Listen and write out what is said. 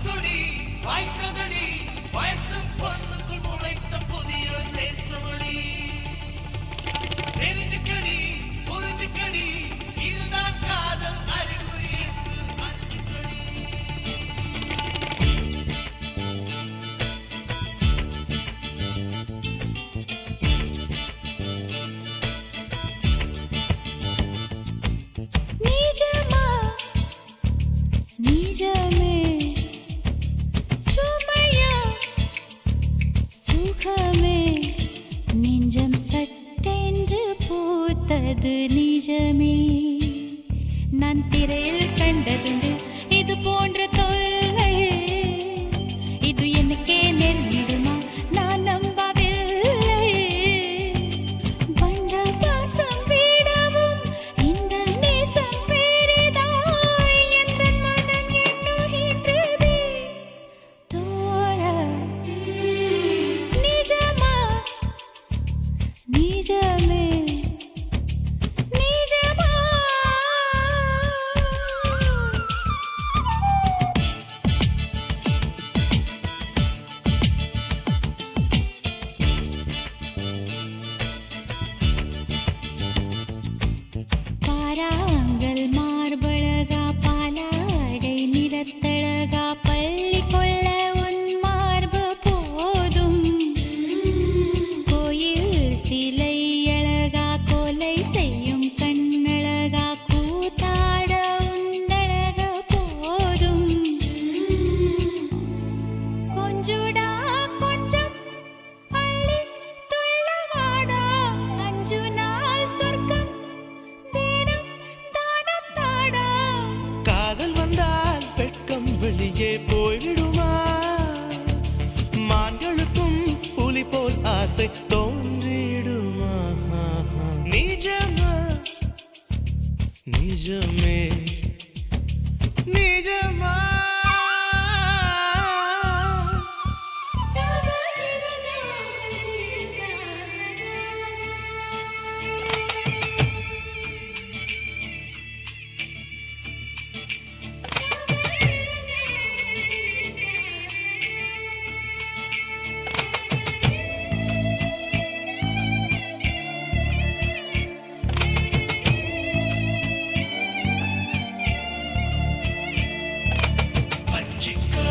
கொடி வாய்த்ததடி வயசு பொண்ணுக்குள் முளைத்த புதிய தேசமொழி தெரிஞ்சுக்கடி புரிஞ்சுக்கடி இதுதான் காதல் அறிகுறி என்று அறிஞ்சுக்கடி நிஜமா நிஜமே சுமையா சுகமே நெஞ்சம் சட்டென்று பூத்தது நிஜமே நான் திரையில் கண்டதுண்டு இது போன்ற தொல்லை இது எனக்கே நேர்ந்திடுமா நான் நம்பவில்லை வந்த பாசம் விடவும் இந்த நேசம் பெரிதாய் எந்த மனம் எண்ணுகின்றதே தோழா நிஜமா நிஜமே நிஜமா பாராங்கல் மார்பழகா பாலாடை நிறத்தழகா பள்ளி கொள்ள உன் மார்பு போதும் கோயில் சிலை அழகா கொலை செய்யும் கண்ணழகா கூத்தாட உண்டழக போதும் கொஞ்சுடா கொஞ்சம் அள்ளி துள்ளவாடா அஞ்சு நாள் சொர்க்கம் தினம் தானம் தாடா காதல் வந்தால் வெட்கம் வெளியே போய்விடுமா மான்களுக்கும் புலி போல் ஆசை தோன்றிடுமா நிஜமா நிஜமே நிஜமா பச்சிக்கொடி